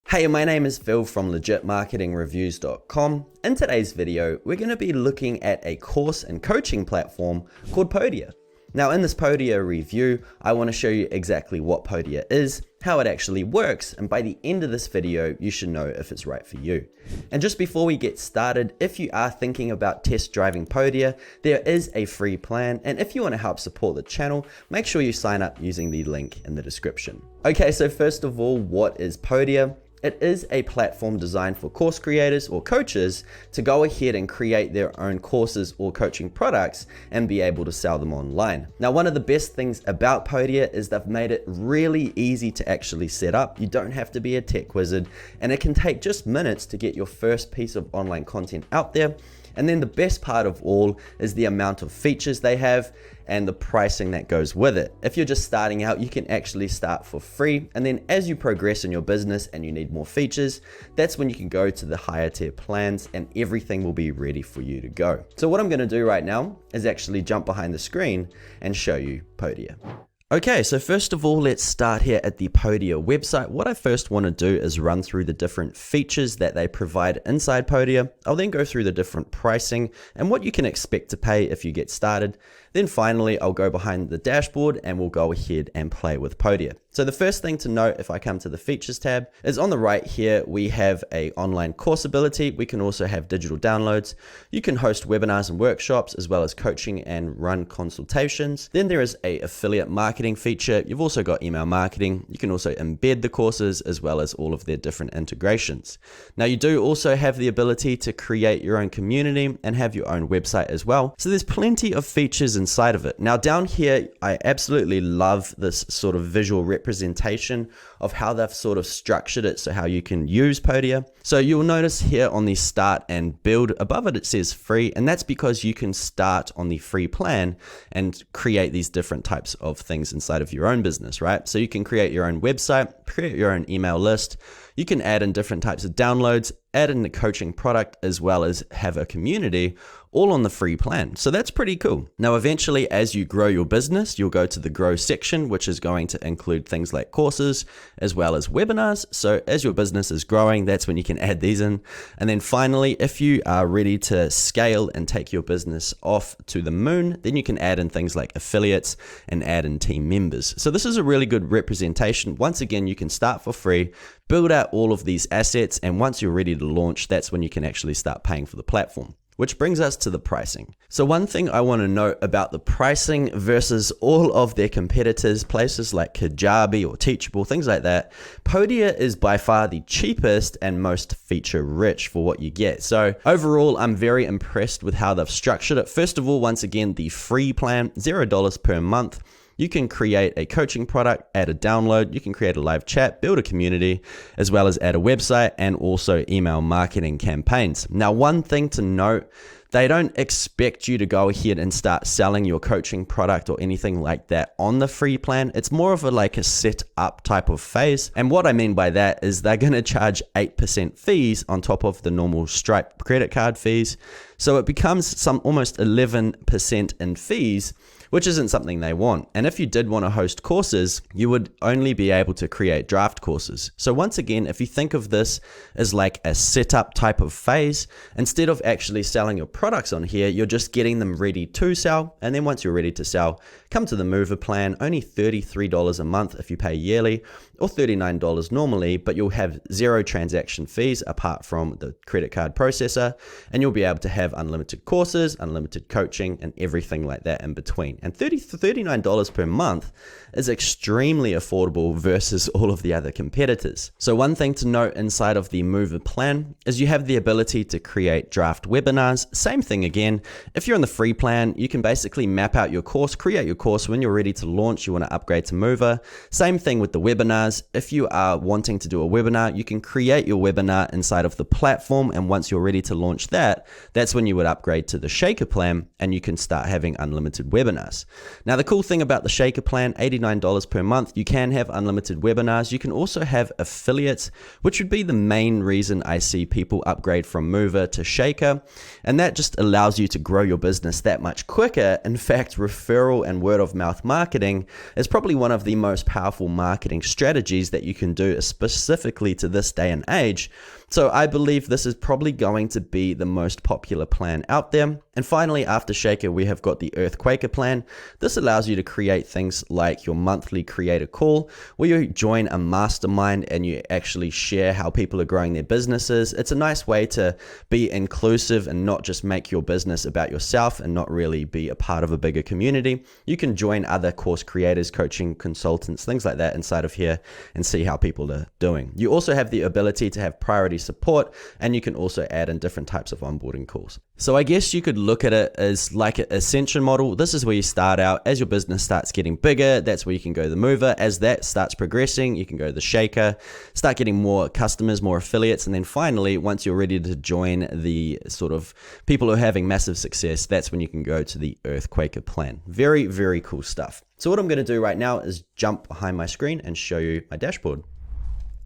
Hey, my name is Phil from legitmarketingreviews.com. In today's video, we're going to be looking at a course and coaching platform called Podia. Now in this Podia review, I want to show you exactly what Podia is, how it actually works, and by the end of this video, you should know if it's right for you. And just before we get started, if you are thinking about test driving Podia, there is a free plan, and if you want to help support the channel, make sure you sign up using the link in the description. Okay, so first of all, what is Podia? It is a platform designed for course creators or coaches to go ahead and create their own courses or coaching products and be able to sell them online. Now, one of the best things about Podia is they've made it really easy to actually set up. You don't have to be a tech wizard, and it can take just minutes to get your first piece of online content out there. And then the best part of all is the amount of features they have and the pricing that goes with it. If you're just starting out, you can actually start for free. And then as you progress in your business and you need more features, that's when you can go to the higher tier plans and everything will be ready for you to go. So what I'm gonna do right now is actually jump behind the screen and show you Podia. Okay, so first of all, let's start here at the Podia website. What I first want to do is run through the different features that they provide inside Podia. I'll then go through the different pricing and what you can expect to pay if you get started. Then finally, I'll go behind the dashboard and we'll go ahead and play with Podia. So the first thing to note if I come to the features tab is on the right here, we have a online course ability. We can also have digital downloads. You can host webinars and workshops as well as coaching and run consultations. Then there is a affiliate marketing feature. You've also got email marketing. You can also embed the courses as well as all of their different integrations. Now you do also have the ability to create your own community and have your own website as well. So there's plenty of features inside of it. Now down here, I absolutely love this sort of visual representation of how they've sort of structured it, so how you can use Podia. So you'll notice here on the start and build above it, it says free, and that's because you can start on the free plan and create these different types of things inside of your own business, right? So you can create your own website, create your own email list. You can add in different types of downloads, add in the coaching product, as well as have a community, all on the free plan. So that's pretty cool. Now, eventually, as you grow your business, you'll go to the grow section, which is going to include things like courses, as well as webinars. So as your business is growing, that's when you can add these in. And then finally, if you are ready to scale and take your business off to the moon, then you can add in things like affiliates and add in team members. So this is a really good representation. Once again, you can start for free, build out all of these assets, and once you're ready to launch, that's when you can actually start paying for the platform. Which brings us to the pricing. So one thing I want to note about the pricing versus all of their competitors, places like Kajabi or Teachable, things like that, Podia is by far the cheapest and most feature rich for what you get. So overall, I'm very impressed with how they've structured it. First of all, once again, the free plan, $0 per month. You can create a coaching product, add a download, you can create a live chat, build a community, as well as add a website and also email marketing campaigns. Now, one thing to note, they don't expect you to go ahead and start selling your coaching product or anything like that on the free plan. It's more of a set up type of phase. And what I mean by that is they're going to charge 8% fees on top of the normal Stripe credit card fees. So it becomes almost 11% in fees, which isn't something they want. And if you did want to host courses, you would only be able to create draft courses. So once again, if you think of this as like a setup type of phase, instead of actually selling your products on here, you're just getting them ready to sell. And then once you're ready to sell, come to the mover plan, only $33 a month if you pay yearly, or $39 normally, but you'll have 0 transaction fees apart from the credit card processor, and you'll be able to have unlimited courses, unlimited coaching, and everything like that in between. And $39 per month is extremely affordable versus all of the other competitors. So one thing to note inside of the mover plan is you have the ability to create draft webinars. Same thing again. If you're in the free plan, you can basically map out your course, create your course. When you're ready to launch, you want to upgrade to mover. Same thing with the webinars. If you are wanting to do a webinar, you can create your webinar inside of the platform. And once you're ready to launch that, that's when you would upgrade to the shaker plan and you can start having unlimited webinars. us. Now, the cool thing about the Shaker plan, $89 per month, you can have unlimited webinars. You can also have affiliates, which would be the main reason I see people upgrade from Mover to Shaker. And that just allows you to grow your business that much quicker. In fact, referral and word of mouth marketing is probably one of the most powerful marketing strategies that you can do, specifically to this day and age. So I believe this is probably going to be the most popular plan out there. And finally, after Shaker, we have got the Earthquaker plan. This allows you to create things like your monthly creator call, where you join a mastermind and you actually share how people are growing their businesses. It's a nice way to be inclusive and not just make your business about yourself and not really be a part of a bigger community. You can join other course creators, coaching consultants, things like that inside of here and see how people are doing. You also have the ability to have priority support, and you can also add in different types of onboarding calls. So I guess you could look at it as like an ascension model. This is where you start out. As your business starts getting bigger, that's where you can go the Mover. As that starts progressing, you can go the Shaker, start getting more customers, more affiliates, and then finally, once you're ready to join the sort of people who are having massive success, that's when you can go to the Earthquaker plan. Very, very cool stuff. So what I'm going to do right now is jump behind my screen and show you my dashboard.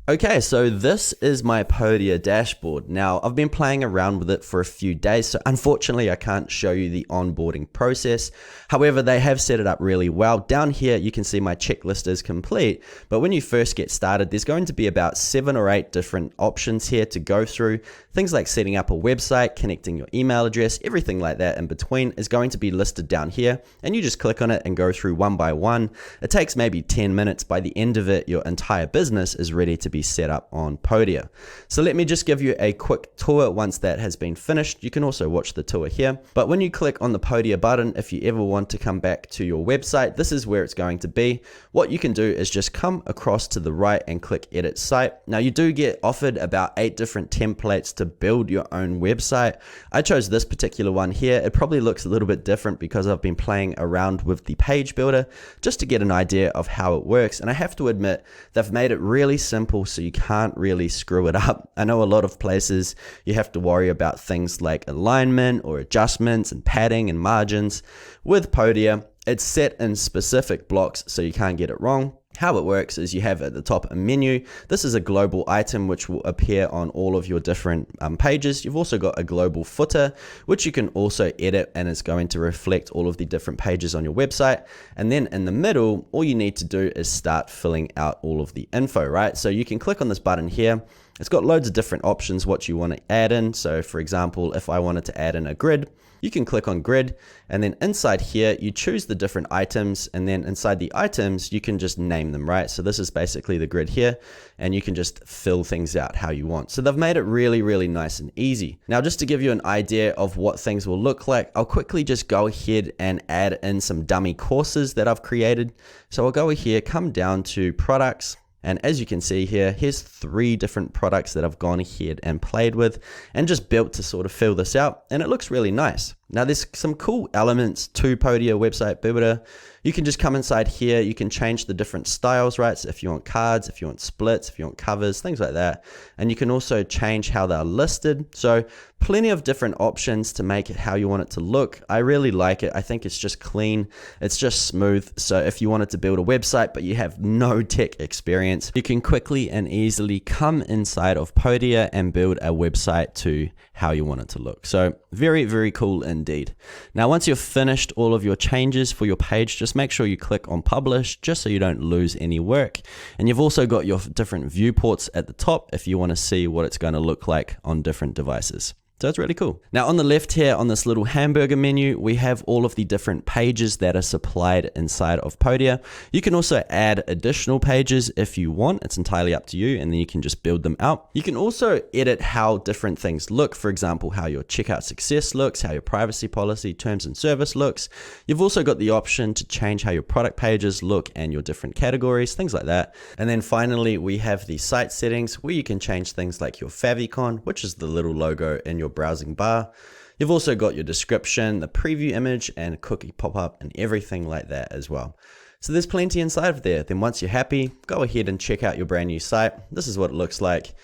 Okay, so this is my Podia dashboard. Now, I've been playing around with it for a few days, so unfortunately I can't show you the onboarding process. However, they have set it up really well. Down here, you can see my checklist is complete, but when you first get started, there's going to be about 7 or 8 different options here to go through. Things like setting up a website, connecting your email address, everything like that in between is going to be listed down here, and you just click on it and go through one by one. It takes maybe 10 minutes. By the end of it, your entire business is ready to be set up on Podia. So let me just give you a quick tour once that has been finished. You can also watch the tour here. But when you click on the Podia button, if you ever want to come back to your website, this is where it's going to be. What you can do is just come across to the right and click Edit Site. Now you do get offered about 8 different templates to build your own website. I chose this particular one here. It probably looks a little bit different because I've been playing around with the page builder just to get an idea of how it works. And I have to admit, they've made it really simple so you can't really screw it up. I know a lot of places you have to worry about things like alignment or adjustments and padding and margins. With Podia, it's set in specific blocks so you can't get it wrong. How it works is you have at the top a menu. This is a global item which will appear on all of your different pages. You've also got a global footer, which you can also edit, and it's going to reflect all of the different pages on your website. And then in the middle, all you need to do is start filling out all of the info, right? So you can click on this button here. It's got loads of different options what you want to add in. So for example, if I wanted to add in a grid, you can click on grid, and then inside here, you choose the different items, and then inside the items, you can just name them, right? So this is basically the grid here, and you can just fill things out how you want. So they've made it really, really nice and easy. Now, just to give you an idea of what things will look like, I'll quickly just go ahead and add in some dummy courses that I've created. So I'll go here, come down to products. And as you can see here, here's 3 different products that I've gone ahead and played with and just built to sort of fill this out. And it looks really nice. Now there's some cool elements to Podia Website Builder. You can just come inside here. You can change the different styles, right? So if you want cards, if you want splits, if you want covers, things like that. And you can also change how they're listed. So plenty of different options to make it how you want it to look. I really like it. I think it's just clean. It's just smooth. So if you wanted to build a website, but you have no tech experience, you can quickly and easily come inside of Podia and build a website to how you want it to look. So very, very cool indeed. Now, once you've finished all of your changes for your page, just make sure you click on publish just so you don't lose any work. And you've also got your different viewports at the top if you want to see what it's going to look like on different devices. So it's really cool. Now on the left here on this little hamburger menu, we have all of the different pages that are supplied inside of Podia. You can also add additional pages if you want. It's entirely up to you, and then you can just build them out. You can also edit how different things look. For example, how your checkout success looks, how your privacy policy, terms and service looks. You've also got the option to change how your product pages look and your different categories, things like that. And then finally, we have the site settings where you can change things like your favicon, which is the little logo in your browsing bar. You've also got your description, the preview image, and cookie pop-up and everything like that as well. So there's plenty inside of there. Then once you're happy, go ahead and check out your brand new site. This is what it looks like.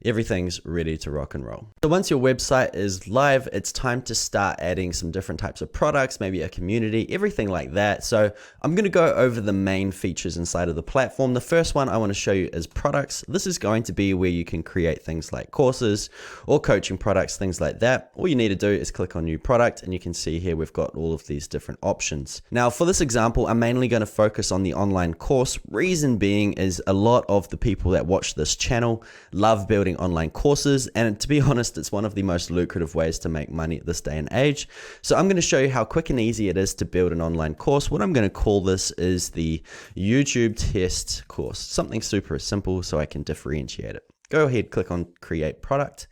everything's ready to rock and roll. So once your website is live, it's time to start adding some different types of products, maybe a community, everything like that. So I'm going to go over the main features inside of the platform. The first one I want to show you is products. This is going to be where you can create things like courses or coaching products, things like that. All you need to do is click on new product, and you can see here we've got all of these different options. Now for this example, I'm mainly going to focus on the online course. Reason being is a lot of the people that watch this channel love building online courses, and to be honest, it's one of the most lucrative ways to make money at this day and age. So I'm going to show you how quick and easy it is to build an online course. What I'm going to call this is the YouTube test course, something super simple so I can differentiate it. Go ahead, click on create product.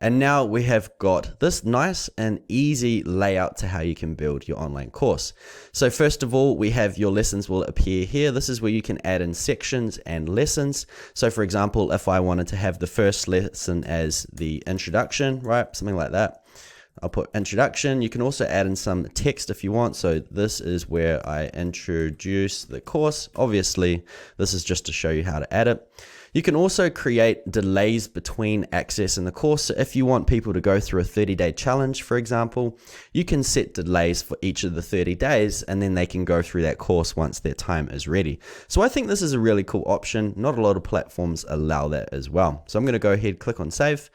And now we have got this nice and easy layout to how you can build your online course. So first of all, we have your lessons will appear here. This is where you can add in sections and lessons. So for example, if I wanted to have the first lesson as the introduction, right? Something like that. I'll put introduction. You can also add in some text if you want. So this is where I introduce the course. Obviously, this is just to show you how to add it. You can also create delays between access in the course. So if you want people to go through a 30-day challenge, for example, you can set delays for each of the 30 days, and then they can go through that course once their time is ready. So I think this is a really cool option. Not a lot of platforms allow that as well. So I'm going to go ahead, click on save.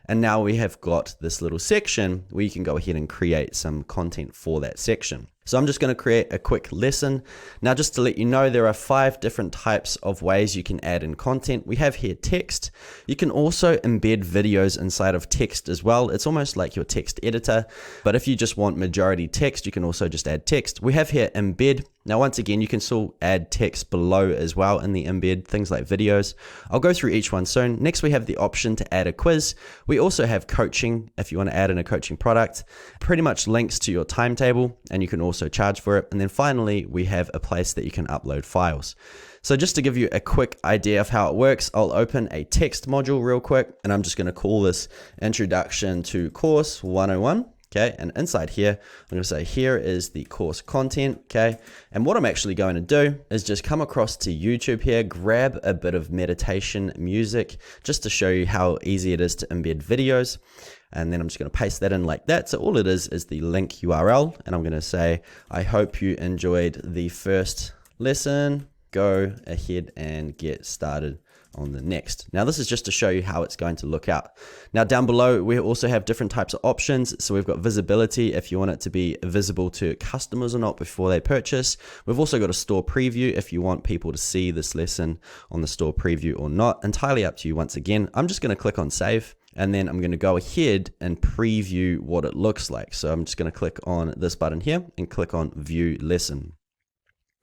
And now we have got this little section where you can go ahead and create some content for that section. So I'm just going to create a quick lesson. Now, just to let you know, there are 5 different types of ways you can add in content. We have here text. You can also embed videos inside of text as well. It's almost like your text editor, but if you just want majority text, you can also just add text. We have here embed. Now, once again, you can still add text below as well in the embed, things like videos. I'll go through each one soon. Next, we have the option to add a quiz. We also have coaching if you want to add in a coaching product, pretty much links to your timetable, and you can also charge for it. And then finally, we have a place that you can upload files. So just to give you a quick idea of how it works, I'll open a text module real quick, and I'm just going to call this Introduction to Course 101. Okay, and inside here, I'm going to say here is the course content. Okay, and what I'm actually going to do is just come across to YouTube here, grab a bit of meditation music just to show you how easy it is to embed videos. And then I'm just going to paste that in like that. So all it is the link URL, and I'm going to say, I hope you enjoyed the first lesson. Go ahead and get started on the next. Now this is just to show you how it's going to look out. Now down below we also have different types of options. So we've got visibility if you want it to be visible to customers or not before they purchase. We've also got a store preview if you want people to see this lesson on the store preview or not. Entirely up to you once again. I'm just going to click on save, and then I'm going to go ahead and preview what it looks like. So I'm just going to click on this button here and click on view lesson.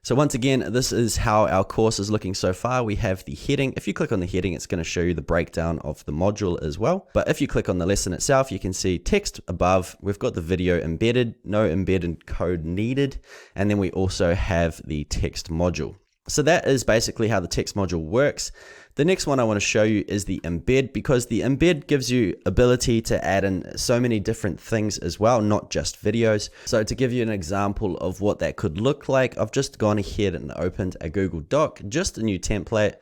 So once again, this is how our course is looking so far. We have the heading. If you click on the heading, it's going to show you the breakdown of the module as well. But if you click on the lesson itself, you can see text above. We've got the video embedded, no embedded code needed. And then we also have the text module. So that is basically how the text module works. The next one I want to show you is the embed, because the embed gives you ability to add in so many different things as well, not just videos. So to give you an example of what that could look like, I've just gone ahead and opened a Google Doc, just a new template,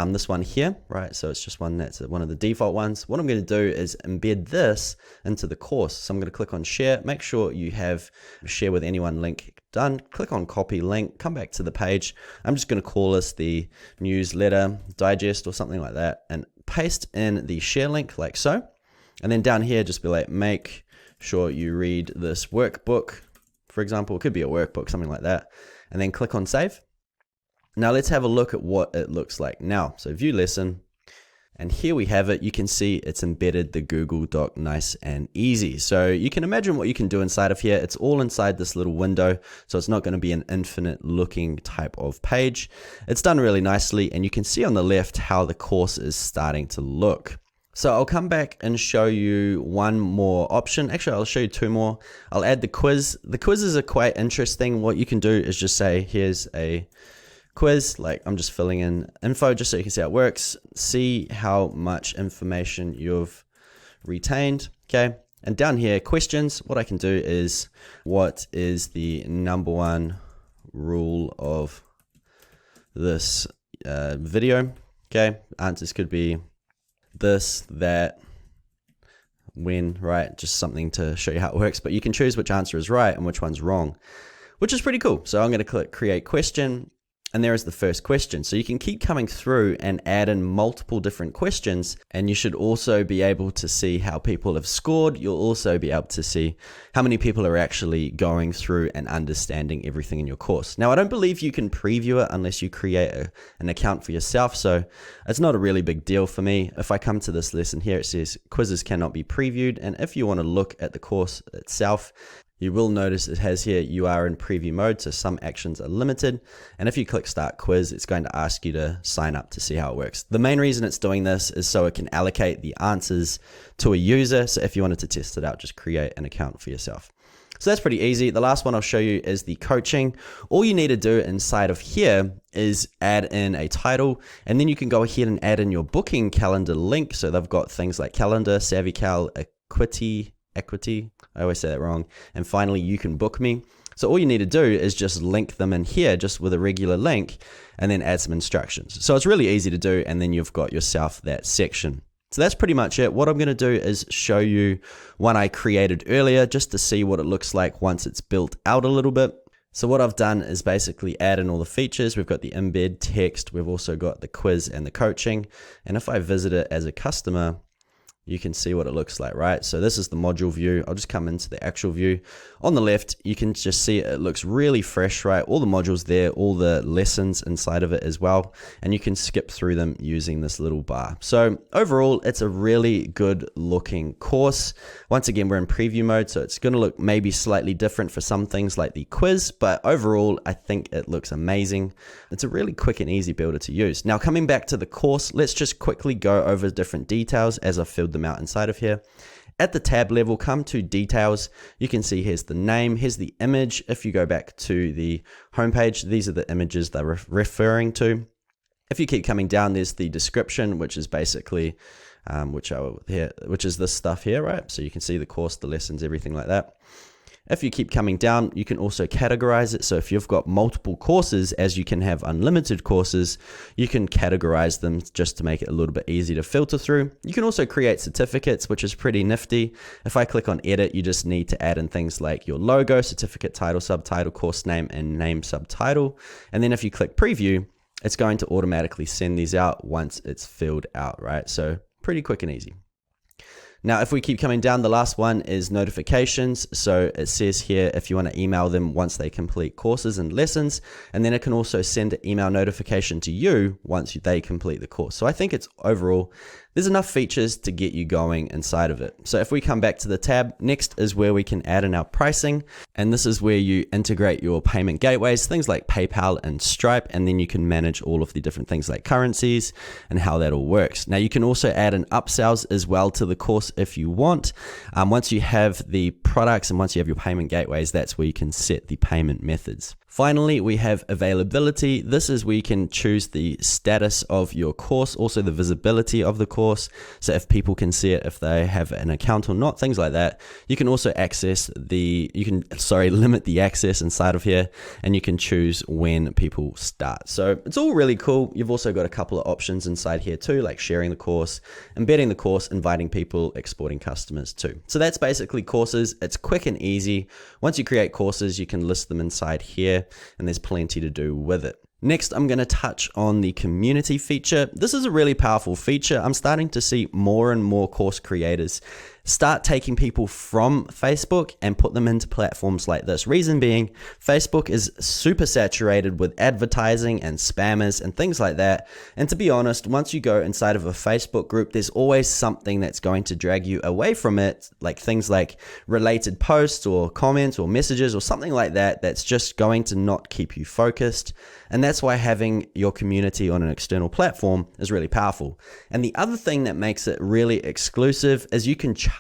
this one here, right? So it's just one that's one of the default ones. What I'm going to do is embed this into the course. So I'm going to click on share, make sure you have share with anyone link done, click on copy link, come back to the page. I'm just going to call this the newsletter digest or something like that, and paste in the share link like so. And then down here, just be like, make sure you read this workbook, for example. It could be a workbook, something like that. And then click on save. Now let's have a look at what it looks like now. So view lesson. And here we have it. You can see it's embedded the Google Doc nice and easy. So you can imagine what you can do inside of here. It's all inside this little window. So it's not going to be an infinite looking type of page. It's done really nicely. And you can see on the left how the course is starting to look. So I'll come back and show you one more option. Actually, I'll show you 2 more. I'll add the quiz. The quizzes are quite interesting. What you can do is just say, here's a quiz, like I'm just filling in info just so you can see how it works, see how much information you've retained. Okay, and down here, questions. What I can do is, what is the #1 rule of this video? Okay, answers could be this, that, when, right? Just something to show you how it works, but you can choose which answer is right and which one's wrong, which is pretty cool. So I'm going to click create question, and there is the first question. So you can keep coming through and add in multiple different questions, and you should also be able to see how people have scored. You'll also be able to see how many people are actually going through and understanding everything in your course. Now, I don't believe you can preview it unless you create an account for yourself, so it's not a really big deal for me. If I come to this lesson here, it says quizzes cannot be previewed, and if you want to look at the course itself, you will notice it has here, you are in preview mode, so some actions are limited. And if you click start quiz, it's going to ask you to sign up to see how it works. The main reason it's doing this is so it can allocate the answers to a user. So if you wanted to test it out, just create an account for yourself. So that's pretty easy. The last one I'll show you is the coaching. All you need to do inside of here is add in a title, and then you can go ahead and add in your booking calendar link. So they've got things like calendar, SavvyCal, equity, I always say that wrong. And finally, you can book me. So all you need to do is just link them in here just with a regular link and then add some instructions. So it's really easy to do, and then you've got yourself that section. So that's pretty much it. What I'm going to do is show you one I created earlier just to see what it looks like once it's built out a little bit. So what I've done is basically add in all the features. We've got the embed text. We've also got the quiz and the coaching. And if I visit it as a customer, you can see what it looks like, right? So this is the module view. I'll just come into the actual view. On the left, you can just see it looks really fresh, right? All the modules there, all the lessons inside of it as well. And you can skip through them using this little bar. So overall, it's a really good looking course. Once again, we're in preview mode, so it's gonna look maybe slightly different for some things like the quiz, but overall, I think it looks amazing. It's a really quick and easy builder to use. Now, coming back to the course, let's just quickly go over different details as I filled them out inside of here. At the tab level, come to details. You can see here's the name, here's the image. If you go back to the homepage, these are the images they're referring to. If you keep coming down, there's the description, which is basically which is this stuff here, right? So you can see the course, the lessons, everything like that. If you keep coming down, you can also categorize it. So if you've got multiple courses, as you can have unlimited courses, you can categorize them just to make it a little bit easier to filter through. You can also create certificates, which is pretty nifty. If I click on edit, you just need to add in things like your logo, certificate title, subtitle, course name, and name subtitle. And then if you click preview, it's going to automatically send these out once it's filled out, right? So pretty quick and easy. Now, if we keep coming down, the last one is notifications. So it says here, if you want to email them once they complete courses and lessons, and then it can also send an email notification to you once they complete the course. So I think it's overall, there's enough features to get you going inside of it. So if we come back to the tab, next is where we can add in our pricing. And this is where you integrate your payment gateways, things like PayPal and Stripe, and then you can manage all of the different things like currencies and how that all works. Now you can also add in upsells as well to the course if you want. Once you have the products and once you have your payment gateways, that's where you can set the payment methods. Finally, we have availability. This is where you can choose the status of your course, also the visibility of the course. So if people can see it, if they have an account or not, things like that. You can also limit the access inside of here, and you can choose when people start. So it's all really cool. You've also got a couple of options inside here too, like sharing the course, embedding the course, inviting people, exporting customers too. So that's basically courses. It's quick and easy. Once you create courses, you can list them inside here, and there's plenty to do with it. Next, I'm going to touch on the community feature. This is a really powerful feature. I'm starting to see more and more course creators start taking people from Facebook and put them into platforms like this. Reason being, Facebook is super saturated with advertising and spammers and things like that. And to be honest, once you go inside of a Facebook group, there's always something that's going to drag you away from it, like things like related posts or comments or messages or something like that, that's just going to not keep you focused. And that's why having your community on an external platform is really powerful. And the other thing that makes it really exclusive is you can charge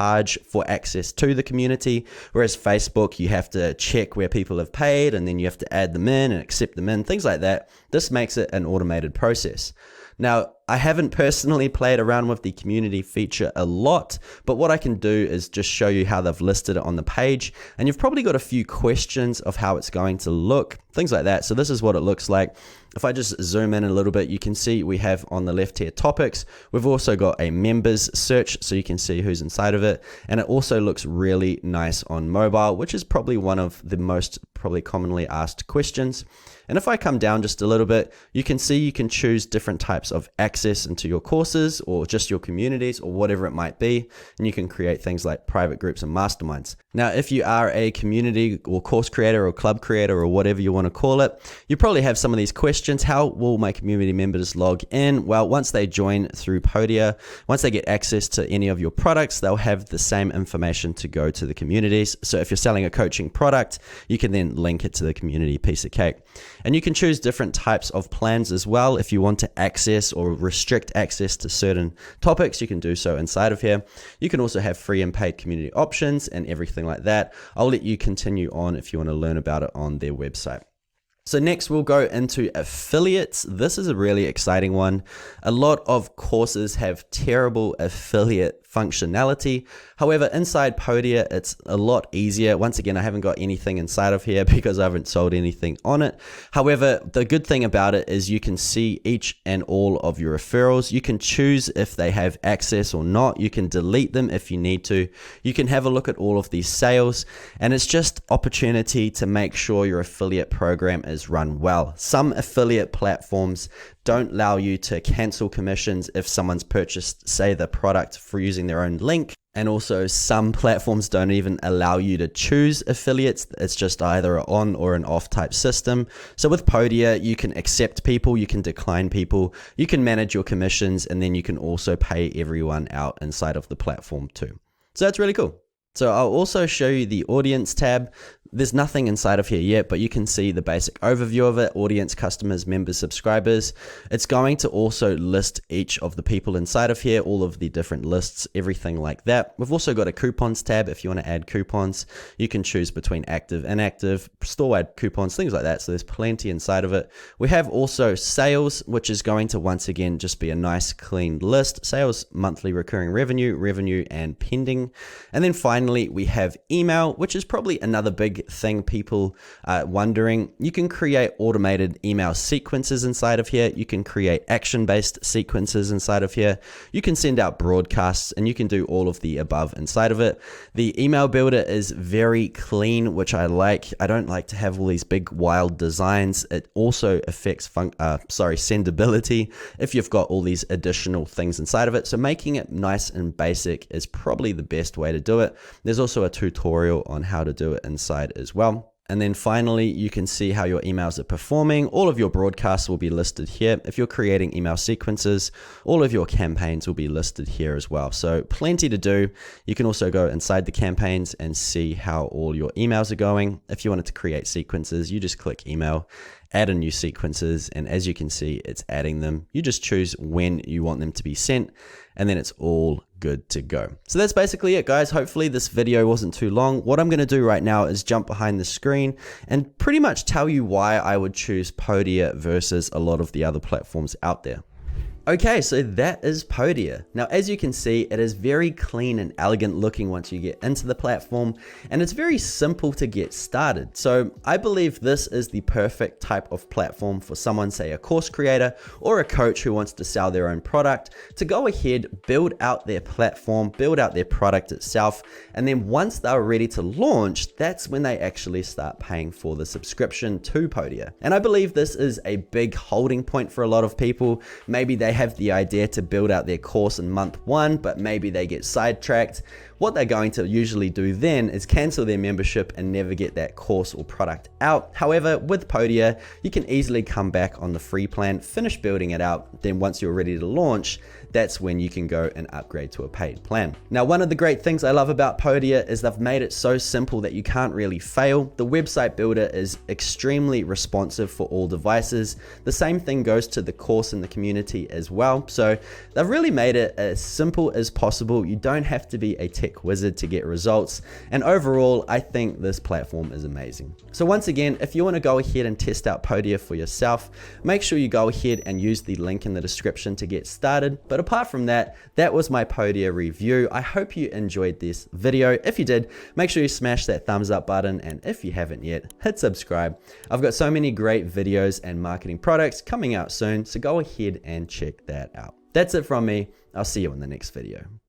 for access to the community, whereas Facebook, you have to check where people have paid and then you have to add them in and accept them in, things like that. This makes it an automated process. Now, I haven't personally played around with the community feature a lot, but what I can do is just show you how they've listed it on the page, and you've probably got a few questions of how it's going to look, things like that. So this is what it looks like. If I just zoom in a little bit, you can see we have on the left here topics. We've also got a members search, so you can see who's inside of it. And it also looks really nice on mobile, which is probably one of the most commonly asked questions. And if I come down just a little bit, you can see you can choose different types of access into your courses or just your communities or whatever it might be. And you can create things like private groups and masterminds. Now, if you are a community or course creator or club creator or whatever you want to call it, you probably have some of these questions. How will my community members log in? Well, once they join through Podia, once they get access to any of your products, they'll have the same information to go to the communities. So if you're selling a coaching product, you can then link it to the community, piece of cake. And you can choose different types of plans as well. If you want to access or restrict access to certain topics, you can do so inside of here. You can also have free and paid community options and everything like that. I'll let you continue on if you want to learn about it on their website. So next we'll go into affiliates. This is a really exciting one. A lot of courses have terrible affiliate functionality. However, inside Podia, it's a lot easier. Once again, I haven't got anything inside of here because I haven't sold anything on it. However, the good thing about it is you can see each and all of your referrals. You can choose if they have access or not. You can delete them if you need to. You can have a look at all of these sales, and it's just opportunity to make sure your affiliate program is run well. Some affiliate platforms don't allow you to cancel commissions if someone's purchased, say, the product for using their own link. And also some platforms don't even allow you to choose affiliates. It's just either an on or an off type system. So with Podia, you can accept people, you can decline people, you can manage your commissions, and then you can also pay everyone out inside of the platform too. So that's really cool. So I'll also show you the audience tab. There's nothing inside of here yet, but you can see the basic overview of it: audience, customers, members, subscribers. It's going to also list each of the people inside of here, all of the different lists, everything like that. We've also got a coupons tab. If you want to add coupons, you can choose between active, inactive, store-wide coupons, things like that. So there's plenty inside of it. We have also sales, which is going to once again just be a nice clean list: sales, monthly recurring revenue, revenue, and pending. And then finally, we have email, which is probably another big thing people are wondering. You can create automated email sequences inside of here. You can create action-based sequences inside of here. You can send out broadcasts, and you can do all of the above inside of it. The email builder is very clean, which I like. I don't like to have all these big wild designs. It also affects sendability if you've got all these additional things inside of it. So making it nice and basic is probably the best way to do it. There's also a tutorial on how to do it inside as well. And then finally, you can see how your emails are performing. All of your broadcasts will be listed here. If you're creating email sequences, all of your campaigns will be listed here as well. So plenty to do. You can also go inside the campaigns and see how all your emails are going. If you wanted to create sequences, you just click email, add a new sequences, and as you can see, it's adding them. You just choose when you want them to be sent, and then it's all good to go. So that's basically it, guys. Hopefully this video wasn't too long. What I'm going to do right now is jump behind the screen and pretty much tell you why I would choose Podia versus a lot of the other platforms out there. Okay, so that is Podia. Now, as you can see, it is very clean and elegant looking once you get into the platform, and it's very simple to get started. So I believe this is the perfect type of platform for someone, say a course creator or a coach who wants to sell their own product, to go ahead, build out their platform, build out their product itself, and then once they're ready to launch, that's when they actually start paying for the subscription to Podia. And I believe this is a big holding point for a lot of people. Maybe they have the idea to build out their course in month 1, but maybe they get sidetracked. What they're going to usually do then is cancel their membership and never get that course or product out. However, with Podia, you can easily come back on the free plan, finish building it out. Then once you're ready to launch, that's when you can go and upgrade to a paid plan. Now, one of the great things I love about Podia is they've made it so simple that you can't really fail. The website builder is extremely responsive for all devices. The same thing goes to the course and the community as well. So they've really made it as simple as possible. You don't have to be a tech wizard to get results. And overall, I think this platform is amazing. So once again, if you want to go ahead and test out Podia for yourself, make sure you go ahead and use the link in the description to get started. But apart from that, that was my Podia review. I hope you enjoyed this video. If you did, make sure you smash that thumbs up button. And if you haven't yet, hit subscribe. I've got so many great videos and marketing products coming out soon, so go ahead and check that out. That's it from me. I'll see you in the next video.